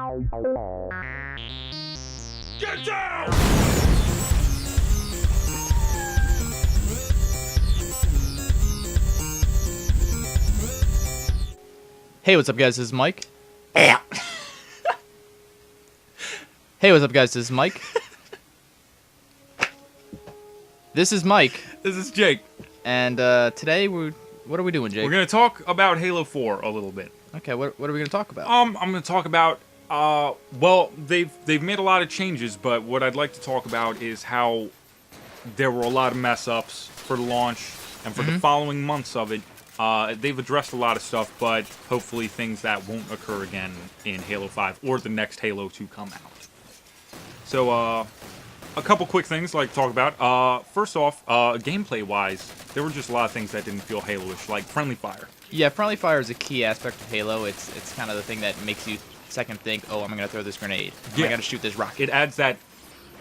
Get down! Hey, what's up, guys? This is Mike. Yeah. Hey, what's up, guys? This is Mike. This is Mike, This is Jake. and today what are we doing, Jake? We're gonna talk about Halo 4 a little bit. Okay, what are we gonna talk about? I'm gonna talk about. Well, they've made a lot of changes, but what I'd like to talk about is how there were a lot of mess ups for the launch and for the following months of it. They've addressed a lot of stuff, but hopefully things that won't occur again in Halo 5 or the next Halo to come out. So, a couple quick things I'd like to talk about. First off, gameplay-wise, there were just a lot of things that didn't feel Halo-ish, like friendly fire. Yeah, friendly fire is a key aspect of Halo. It's kind of the thing that makes you second think, oh, I'm gonna throw this grenade. Yeah. I gotta shoot this rocket. It adds that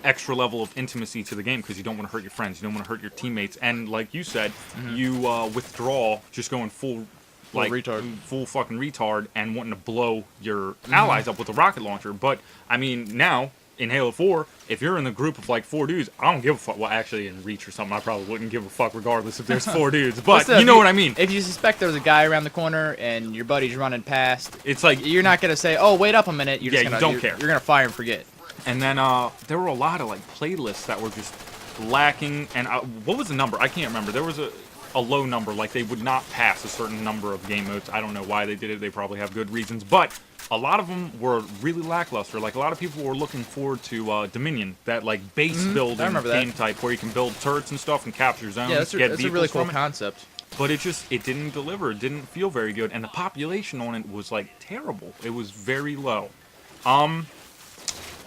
extra level of intimacy to the game because you don't want to hurt your friends, you don't want to hurt your teammates, and like you said, you withdraw just going full retard. full fucking retard and wanting to blow your allies up with a rocket launcher. But I mean, now in Halo 4, if you're in a group of like 4 dudes, I don't give a fuck. Well, actually, in Reach or something, I probably wouldn't give a fuck regardless if there's 4 dudes. But Still, you know what I mean. If you suspect there's a guy around the corner and your buddy's running past, It's like, you're not gonna say, "Oh, wait up a minute." You're Yeah, just you gonna, don't you're, care. You're gonna fire and forget. and then there were a lot of like playlists that were just lacking. And what was the number? I can't remember. There was a low number, like they would not pass a certain number of game modes. I don't know why they did it. They probably have good reasons, but a lot of them were really lackluster. Like a lot of people were looking forward to Dominion, that like base building remember that. game type where you can build turrets and stuff and capture zones. Yeah, that's get a really vehicles cool from it. concept. But it didn't deliver. It didn't feel very good, and the population on it was like terrible. It was very low.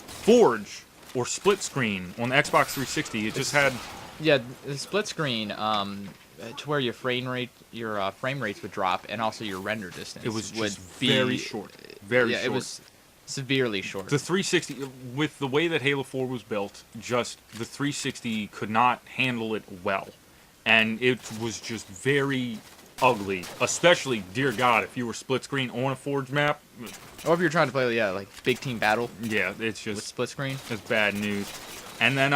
Forge or split screen on the Xbox 360, it just had. Yeah, the split screen, to where your frame rates would drop, and also your render distance. It was would just be very short. Very yeah, short. it was severely short. The 360, with the way that Halo 4 was built, just the 360 could not handle it well. And it was just very ugly. Especially, dear God, if you were split screen on a Forge map, Or if you're trying to play, like big team battle yeah, it's with just split screen. it's bad news. And then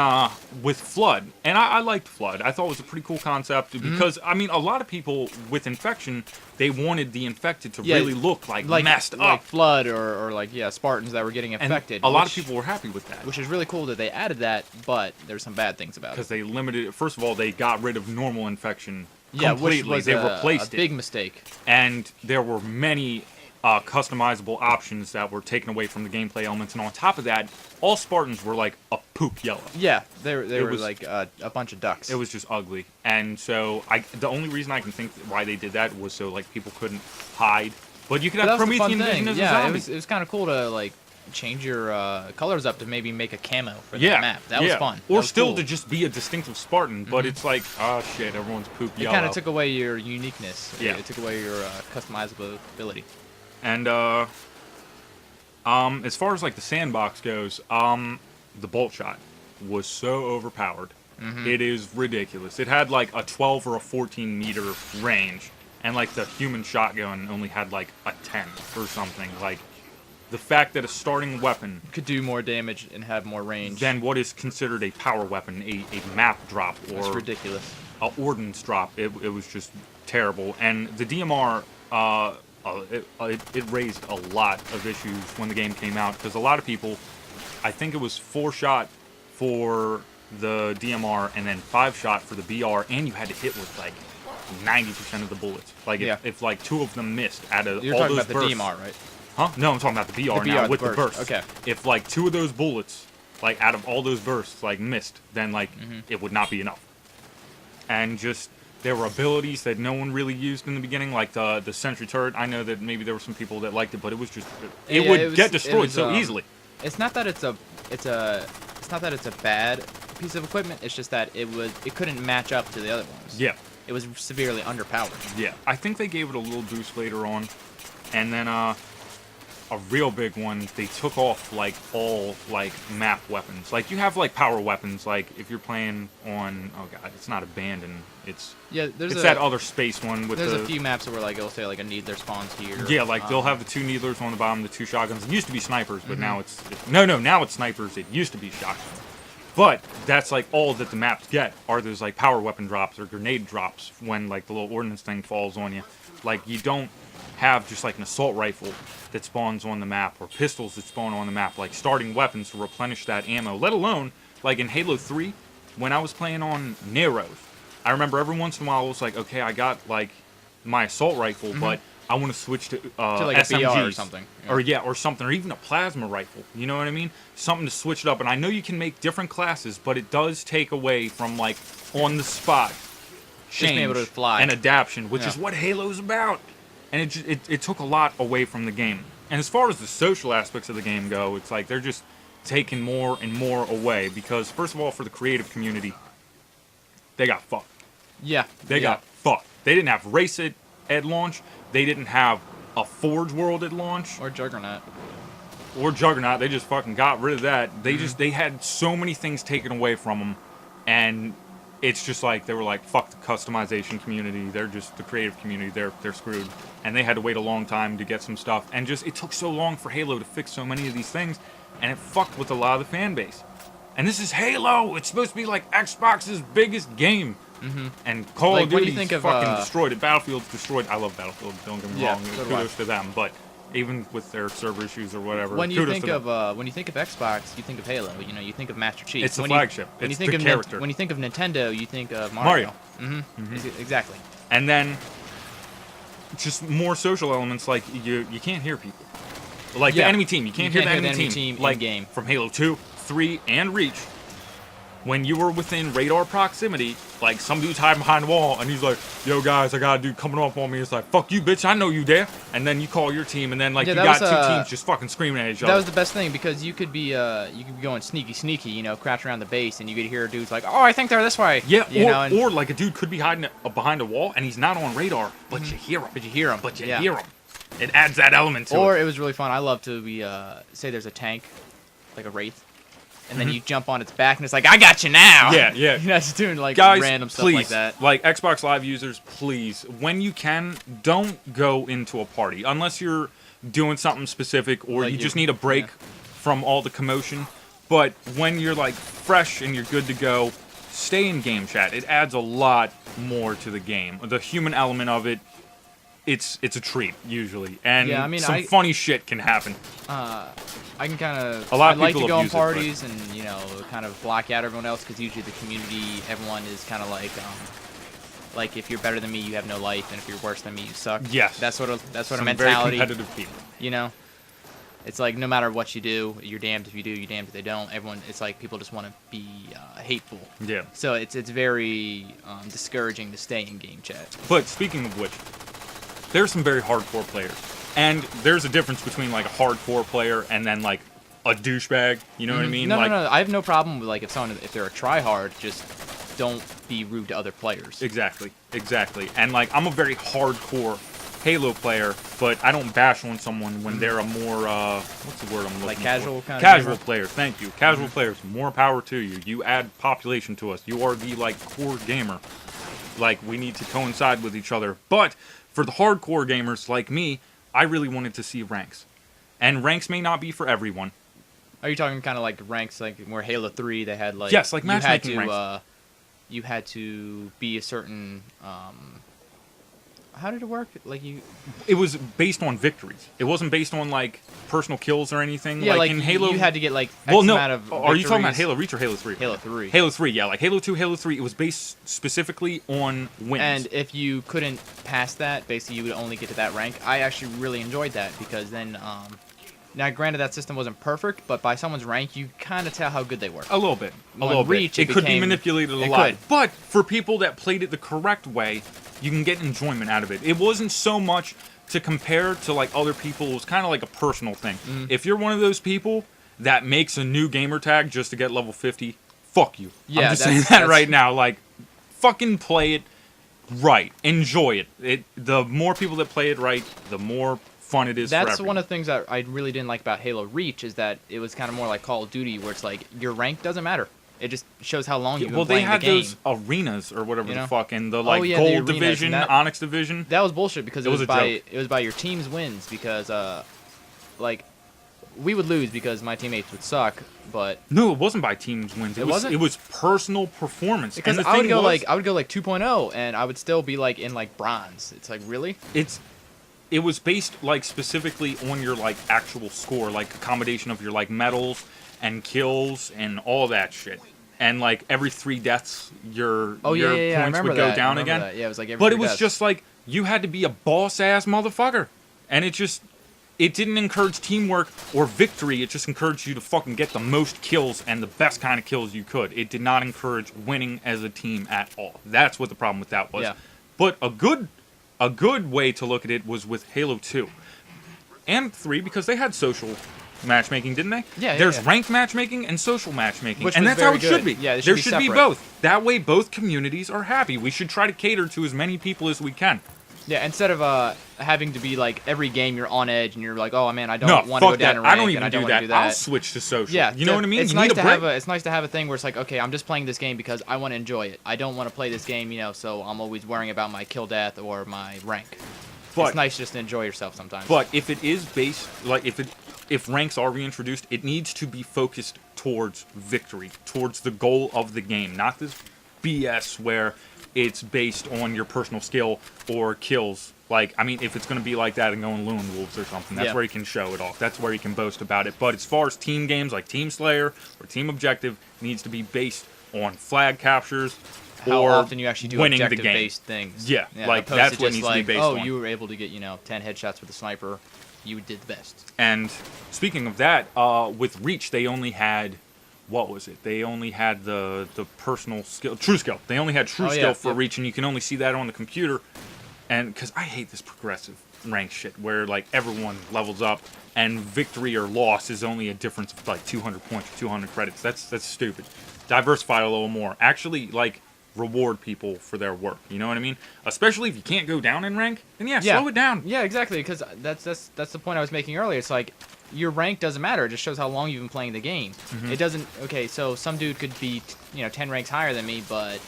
with Flood, and I liked Flood. I thought it was a pretty cool concept because, I mean, a lot of people with Infection, they wanted the infected to Yeah, really look like messed like up. Flood or like Spartans that were getting And infected. a lot of which- people were happy with that. which is really cool that they added that, but there's some bad things about Because it. they limited it. First of all, they got rid of normal infection Yeah, completely. which was They a replaced it. big mistake. And there were many customizable options that were taken away from the gameplay elements. And on top of that, all Spartans were like a poop yellow. Yeah, they were was- like a bunch of ducks. It was just ugly. And so the only reason I can think why they did that was so like people couldn't hide. But you could But have that was the fun Promethean Vision thing. as a Yeah, zombie. it was kind of cool to like change your colors up to maybe make a camo for Yeah, the map. That was yeah. fun. Or That was still cool. to just be a distinctive Spartan, but it's like, oh shit, everyone's poop It yellow. kind of took away your uniqueness. Yeah. It took away your customizability. And as far as like the sandbox goes, the bolt shot was so overpowered. It is ridiculous. It had like a 12 or a 14 meter range, and like the human shotgun only had like a 10 or something. Like the fact that a starting weapon Could do more damage and have more range. than what is considered a power weapon, a map drop It's or ridiculous. a ordnance drop, it was just terrible. And the DMR, it raised a lot of issues when the game came out because a lot of people, I think it was 4-shot for the DMR and then 5-shot for the BR, and you had to hit with like 90% of the bullets. Like Yeah. if like 2 of them missed out of You're all talking those about the bursts. DMR, right? Huh? No, I'm talking about the BR The now BR, with the the burst. bursts. Okay. If like 2 of those bullets, like out of all those bursts, like missed, then like it would not be enough. And just there were abilities that no one really used in the beginning, like the sentry turret. I know that maybe there were some people that liked it, but it was just it Yeah, would it was- get it destroyed was, so easily. It's not that it's not that it's a bad piece of equipment. It's just that it couldn't match up to the other ones. Yeah, It was severely underpowered. yeah. I think they gave it a little boost later on, and then a real big one, they took off like all like map weapons. Like you have like power weapons. Like if you're playing on, oh god, it's not Abandon. It's there's that other space one with there's the. a few maps where like it'll say like a needler spawns here. Yeah, like they'll have the 2 needlers on the bottom, the 2 shotguns. It used to be snipers, but Mm-hmm. now it's no, now it's snipers. It used to be shotguns. But that's like all that the maps get are those like power weapon drops or grenade drops when like the little ordnance thing falls on you. Like you don't have just like an assault rifle that spawns on the map or pistols that spawn on the map, like starting weapons to replenish that ammo, let alone like in Halo 3 when I was playing on Neros. I remember every once in a while I was like, okay, I got like my assault rifle, but I want to switch to like a BR SMGs or something. or something, or even a plasma rifle. You know what I mean? Something to switch it up. And I know you can make different classes, but it does take away from like on the spot change being able to fly. and adaptation, which Yeah. is what Halo's about. And it took a lot away from the game. And as far as the social aspects of the game go, it's like they're just taking more and more away because first of all, for the creative community, they got fucked. Yeah. They got fucked. They didn't have race at launch. They didn't have a Forge World at launch or Juggernaut. or Juggernaut. They just fucking got rid of that. They Mm-hmm. they had so many things taken away from them, and it's just like they were like, fuck the customization community. They're just the creative community. They're screwed, and they had to wait a long time to get some stuff. And just it took so long for Halo to fix so many of these things, and it fucked with a lot of the fan base. And this is Halo. It's supposed to be like Xbox's biggest game. Mm-hmm. And Call Like, of when you Duty think of, fucking destroyed it. Battlefield's destroyed. I love Battlefield. Don't get me Yeah, wrong. so do I. Kudos to them. But even with their server issues or whatever, When you kudos think to them. of Xbox, you think of Halo. You know, you think of Master Chief. It's the When flagship. When you It's think the of character. when you think of Nintendo, you think of Mario. Mm-hmm. Exactly. And then just more social elements like you can't hear people. Like the Yeah. enemy team, you can't hear the enemy team. Like in-game. from Halo 2, 3, and Reach. When you were within radar proximity, like some dude's hiding behind the wall, and he's like, "Yo, guys, I got a dude coming up on me." It's like, "Fuck you, bitch! I know you there." And then you call your team, and then like Yeah, you that got was, two teams just fucking screaming at each other. That was the best thing because you could be going sneaky, you know, crouch around the base, and you could hear dudes like, "Oh, I think they're this way." Yeah, you know, and, or like a dude could be hiding behind a wall, and he's not on radar, but you hear him. but you hear them. But you yeah. hear him. It adds that element to Or it. it was really fun. I love to be say there's a tank, like a wraith, and then you jump on its back, and it's like, "I got you now." Yeah, yeah. You know, just doing like Guys, random stuff please, like that. like Xbox Live users, please, when you can, don't go into a party unless you're doing something specific or Like you you- just need a break yeah. from all the commotion. But when you're like fresh and you're good to go, stay in game chat. It adds a lot more to the game. The human element of it, it's a treat usually, and Yeah, I mean, some funny shit can happen. I can kind of. A lot of I like people to go on abuse it, but- parties and you know kind of block out everyone else because usually the community, everyone is kind of like if you're better than me, you have no life, and if you're worse than me, you suck. Yes. That's sort of Some mentality. very competitive people. You know, it's like no matter what you do, you're damned if you do, you're damned if they don't. Everyone, it's like people just want to be hateful. Yeah. So it's very discouraging to stay in game chat. But speaking of which, there's some very hardcore players. And there's a difference between like a hardcore player and then like a douchebag. You know what I mean? No, like, no. I have no problem with like if they're a tryhard, just don't be rude to other players. Exactly. And like I'm a very hardcore Halo player, but I don't bash on someone when they're a more what's the word I'm looking Like for? casual kind of Casual gamer? players. Thank you. Casual players. More power to you. You add population to us. You are the like core gamer. Like we need to coincide with each other. But for the hardcore gamers like me, I really wanted to see ranks. And ranks may not be for everyone. Are you talking kind of like ranks, like where Halo 3 they had like Yes, like you had matchmaking to ranks. you had to be a certain how did it work? Like you It was based on victories. It wasn't based on like personal kills or anything. yeah, like in Halo, you had to get like X well, no. amount of Are you talking about victories. Halo Reach or Halo 3? Halo 3. Halo 3, yeah. Like Halo 2, Halo 3, it was based specifically on wins. And if you couldn't pass that, basically you would only get to that rank. I actually really enjoyed that because then now granted that system wasn't perfect, but by someone's rank you kind of tell how good they were. a little bit. A On little Reach, bit. it It could be became- manipulated a it lot. could. But for people that played it the correct way, you can get enjoyment out of it. It wasn't so much to compare to like other people. It was kind of like a personal thing. Mm. If you're one of those people that makes a new gamer tag just to get level 50, fuck you. Yeah, I'm just saying that that's- right now. Like, fucking play it right. Enjoy it. The more people that play it right, the more fun it is for That's everyone. one of the things that I really didn't like about Halo Reach is that it was kind of more like Call of Duty, where it's like your rank doesn't matter. It just shows how long you've been Well, they playing had the game. those arenas or whatever You know? the fuck, and the Oh, like yeah, the gold arenas, and division, that- Onyx division. That was bullshit because It was a joke. it was by your team's wins because like we would lose because my teammates would suck, but No, it wasn't by teams wins. It wasn't? It was personal performance. because and the I would thing go was, like 2.0 and I would still be like in like bronze. It's like really? it was based like specifically on your like actual score, like a combination of your like medals and kills and all that shit. And like every 3 deaths, your Oh yeah, I points remember would go that. I down remember again. that. Yeah, it was like every But it 3 was deaths. just like you had to be a boss ass motherfucker, and it didn't encourage teamwork or victory. It just encouraged you to fucking get the most kills and the best kind of kills you could. It did not encourage winning as a team at all. That's what the problem with that was. Yeah. But a good way to look at it was with Halo 2 and 3 because they had social matchmaking, didn't they? Yeah, There's yeah. ranked matchmaking and social matchmaking, Which and was that's how very it should good. be. Yeah, they should there be should be separate. both. That way, both communities are happy. We should try to cater to as many people as we can. Yeah, instead of having to be like every game you're on edge and you're like, oh man, I No, don't want to go fuck down that. a rank I don't and even I don't do want to that. do that. I'll switch to social. Yeah, you know what I mean. It's You nice need to a break. have it's nice to have a thing where it's like, okay, I'm just playing this game because I want to enjoy it. I don't want to play this game, so I'm always worrying about my kill death or my rank. But- it's nice just to enjoy yourself sometimes. But if it is based, like if ranks are reintroduced, it needs to be focused towards victory, towards the goal of the game, not this BS where it's based on your personal skill or kills. Like, I mean, if it's going to be like that and going Lone Wolves or something, that's Yeah. where you can show it off. That's where you can boast about it. But as far as team games like Team Slayer or Team Objective, it needs to be based on flag captures how or often you actually do winning the game. objective-based things. Yeah, like, opposed that's to what just needs to be like, based oh, on. you were able to get 10 headshots with a sniper. You did the best. And speaking of that, with Reach, they only had, what was it? They only had the personal skill, true skill. They only had true Oh, yeah, skill for yep. Reach, and you can only see that on the computer. And because I hate this progressive rank shit, where like everyone levels up, and victory or loss is only a difference of like 200 points or 200 credits. That's stupid. Diversify a little more. Actually, like reward people for their work. You know what I mean? Especially if you can't go down in rank, then slow it down. Yeah, exactly. Because that's the point I was making earlier. It's like your rank doesn't matter. It just shows how long you've been playing the game. Mm-hmm. It doesn't. Okay, so some dude could be 10 ranks higher than me, but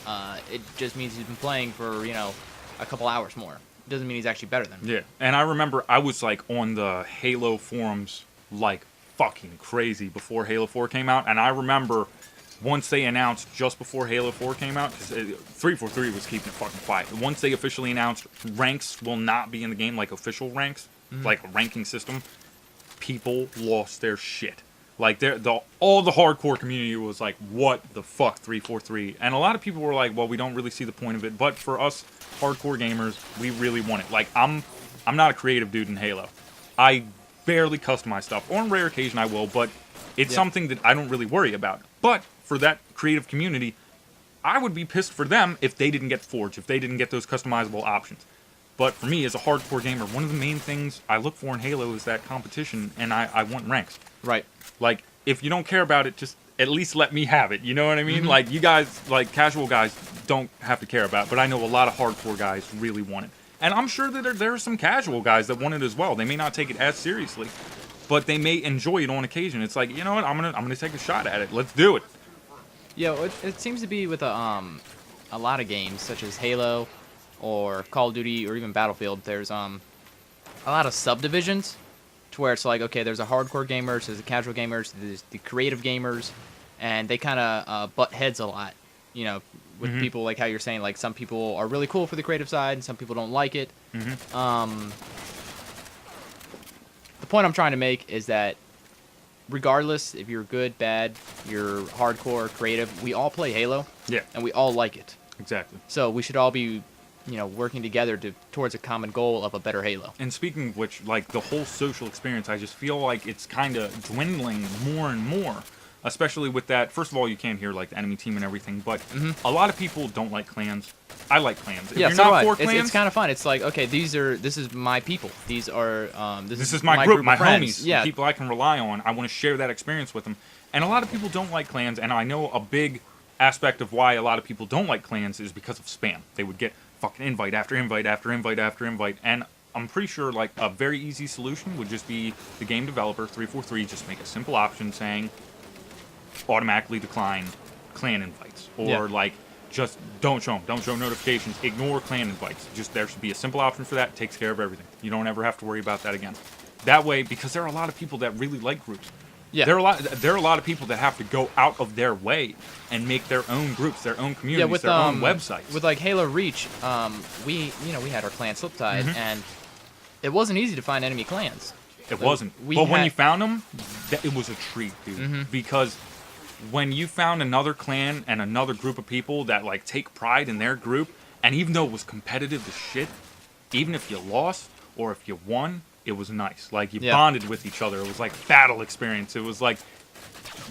it just means he's been playing for a couple hours more. It doesn't mean he's actually better than me. Yeah, and I remember I was like on the Halo forums like fucking crazy before Halo 4 came out, and I remember once they announced just before Halo 4 came out, 'cause 343 was keeping it fucking quiet. Once they officially announced ranks will not be in the game, like official ranks, like a ranking system, people lost their shit. Like all the hardcore community was like, "What the fuck, 343?" And a lot of people were like, "Well, we don't really see the point of it." But for us hardcore gamers, we really want it. Like, I'm not a creative dude in Halo. I barely customize stuff. On rare occasion, I will, but it's Yeah. something that I don't really worry about. But for that creative community, I would be pissed for them if they didn't get Forge, if they didn't get those customizable options. But for me, as a hardcore gamer, one of the main things I look for in Halo is that competition, and I want ranks. Right. Like, if you don't care about it, just at least let me have it. You know what I mean? Mm-hmm. Like, you guys, like, casual guys don't have to care about it, but I know a lot of hardcore guys really want it. And I'm sure that there are some casual guys that want it as well. They may not take it as seriously, but they may enjoy it on occasion. It's like, you know what? I'm gonna take a shot at it. Let's do it. Yeah, it seems to be with a lot of games such as Halo or Call of Duty or even Battlefield. There's a lot of subdivisions to where it's like, okay, there's a hardcore gamers, there's the casual gamers, there's the creative gamers, and they kind of butt heads a lot. With Mhm. people like how you're saying, like some people are really cool for the creative side and some people don't like it. Mhm. The point I'm trying to make is that regardless if you're good, bad, you're hardcore, creative, we all play Halo Yeah, and we all like it. exactly. So we should all be, working together towards a common goal of a better Halo. And speaking of which, like, the whole social experience, I just feel like it's kind of dwindling more and more. Especially with that, first of all, you can't hear, like, the enemy team and everything, but a lot of people don't like clans. I like clans. If Yeah, you're so do not I. for It's clans, kind of fun. It's like, okay, this is my people. These are this is my group, of my friends. homies, Yeah, people I can rely on. I want to share that experience with them. And a lot of people don't like clans, and I know a big aspect of why a lot of people don't like clans is because of spam. They would get fucking invite after invite after invite after invite, and I'm pretty sure like a very easy solution would just be the game developer 343 just make a simple option saying automatically decline clan invites, or Yeah. like just don't show them, don't show notifications, ignore clan invites. Just there should be a simple option for that. It takes care of everything. You don't ever have to worry about that again. That way, because there are a lot of people that really like groups. Yeah. There are a lot of people that have to go out of their way and make their own groups, their own communities, Yeah, with their own websites. with like Halo Reach, we had our clan Sliptide, Mm-hmm. and it wasn't easy to find enemy clans. It wasn't. we But when had- you found them, it was a treat, dude. Mm-hmm. Because when you found another clan and another group of people that like take pride in their group, and even though it was competitive as shit, even if you lost or if you won, it was nice. Like you Yeah. bonded with each other. It was like a battle experience. It was like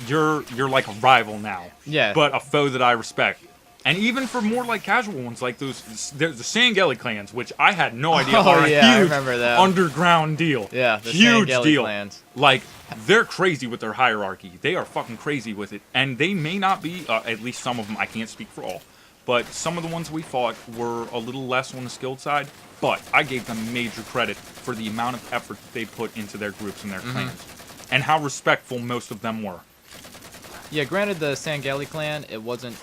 you're like a rival now. Yeah. But a foe that I respect. And even for more like casual ones, like there's the Sangeli clans, which I had no idea Oh, are a yeah, I huge remember them. underground deal. Yeah, the huge Sangeli deal. clans. Like they're crazy with their hierarchy. They are fucking crazy with it, and they may not be. At least some of them. I can't speak for all, but some of the ones we fought were a little less on the skilled side. But I gave them major credit for the amount of effort that they put into their groups and their clans, and how respectful most of them were. Yeah, granted, the Sangeli clan, it wasn't,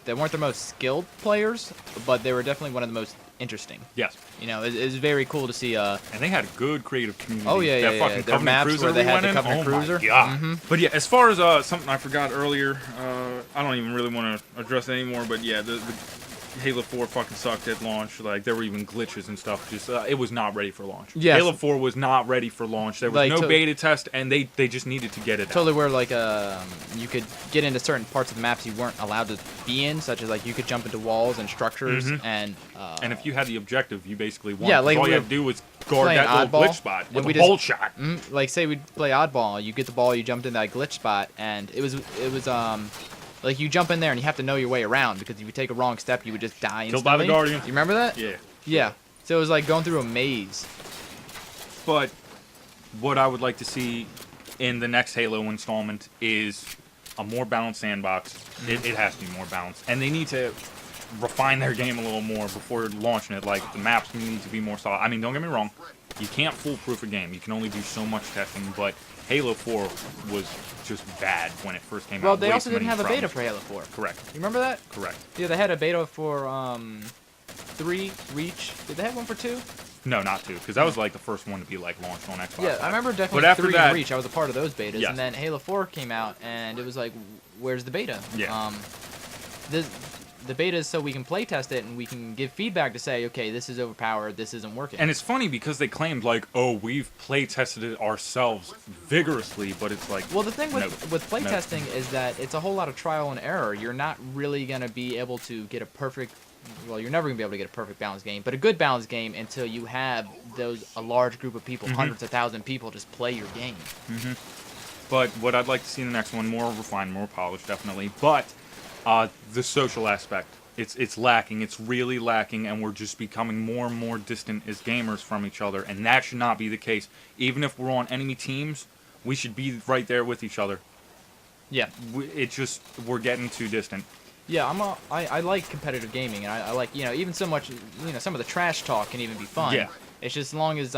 they weren't the most skilled players, but they were definitely one of the most interesting. Yes, You know, it's very cool to see, and they had a good creative community. Oh, yeah, that yeah, fucking yeah. Their Covenant maps Cruiser where they we had went the in, Covenant oh Cruiser. my god! But yeah, as far as something I forgot earlier, I don't even really want to address it anymore. But yeah, the Halo 4 fucking sucked at launch. Like there were even glitches and stuff. Just it was not ready for launch. Yes. Halo 4 was not ready for launch. There was Like, no to- beta test, and they just needed to get it out. totally where, like, you could get into certain parts of the maps you weren't allowed to be in, such as, like, you could jump into walls and structures, and, And if you had the objective, you basically won. Yeah, 'cause like all we you were had to do was guard playing that little oddball, glitch spot and with we a just- bolt shot. like, say we play oddball, you get the ball, you jumped in that glitch spot, and it was, like, you jump in there and you have to know your way around, because if you take a wrong step, you would just die instantly. Killed by the Guardian. You remember that? Yeah. Yeah. So it was like going through a maze. But what I would like to see in the next Halo installment is a more balanced sandbox. It has to be more balanced. And they need to refine their game a little more before launching it. Like, the maps need to be more solid. I mean, don't get me wrong. You can't foolproof a game. You can only do so much testing. But Halo 4 was just bad when it first came out. Well, they Way also too didn't many have a beta problems. for Halo 4. Correct. You remember that? Correct. Yeah, they had a beta for 3 Reach. Did they have one for 2? No, not 2. Because that was like the first one to be like launched on Xbox. Yeah, I remember definitely But after 3 that- and Reach. I was a part of those betas, Yes. and then Halo 4 came out, and it was like, where's the beta? Yeah. The beta is so we can play test it and we can give feedback to say, okay, this is overpowered, this isn't working. And it's funny because they claimed like, oh, we've play tested it ourselves vigorously, but it's like, Well, the thing with Nope. playtesting is that it's a whole lot of trial and error. You're not really going to be able to get a perfect... Well, you're never going to be able to get a perfect balanced game, but a good balanced game until you have a large group of people, hundreds of thousands of people, just play your game. But what I'd like to see in the next one, more refined, more polished, definitely. But the social aspect, it's lacking. It's really lacking, and we're just becoming more and more distant as gamers from each other. And that should not be the case. Even if we're on enemy teams, we should be right there with each other. Yeah. We're getting too distant. Yeah, I like competitive gaming, and I like, even so much, some of the trash talk can even be fun. Yeah. It's just as long as,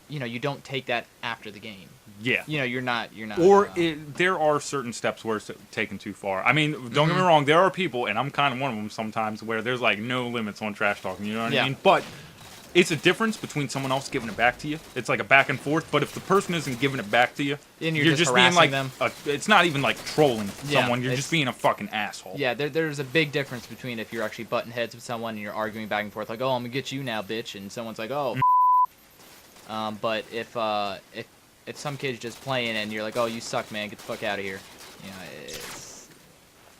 you don't take that after the game. Yeah. You're not. Or there are certain steps where it's taken too far. I mean, don't get me wrong, there are people, and I'm kind of one of them sometimes, where there's like no limits on trash talking, you know what Yeah. I mean? But it's a difference between someone else giving it back to you. It's like a back and forth, but if the person isn't giving it back to you, And you're just being like, harassing them. it's not even like trolling Yeah, someone, you're it's- just being a fucking asshole. Yeah, there's a big difference between if you're actually butting heads with someone and you're arguing back and forth, like, oh, I'm gonna get you now, bitch, and someone's like, oh. But if some kid's just playing and you're like, oh, you suck, man, get the fuck out of here. It's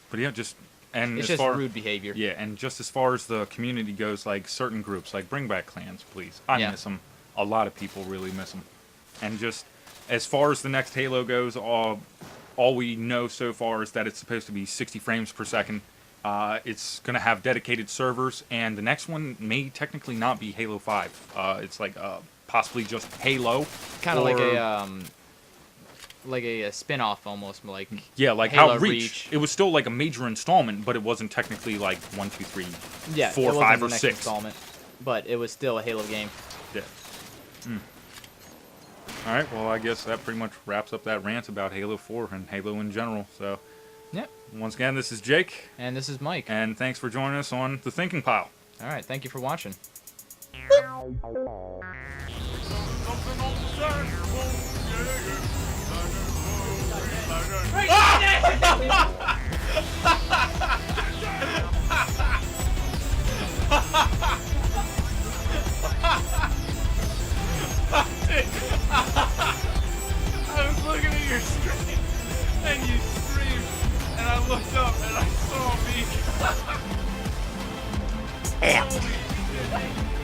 But yeah, just, and it's as just far, rude behavior. yeah, and just as far as the community goes, like certain groups, like bring back clans, please. I Yeah. miss them. A lot of people really miss them. And just as far as the next Halo goes, all we know so far is that it's supposed to be 60 frames per second. It's going to have dedicated servers, and the next one may technically not be Halo 5. It's like possibly just Halo. Kind of or- like a spin-off almost, like Yeah, like Halo how Reach. Reach. It was still like a major installment, but it wasn't technically like 1, 2, 3, yeah, 4, it wasn't 5, the or next 6. installment, but it was still a Halo game. Yeah. All right, well, I guess that pretty much wraps up that rant about Halo 4 and Halo in general. So, Yep. once again, this is Jake, And this is Mike. and thanks for joining us on The Thinking Pile. All right. Thank you for watching. I was looking at your screen, and you screamed, and I looked up, and I saw me. Holy shit.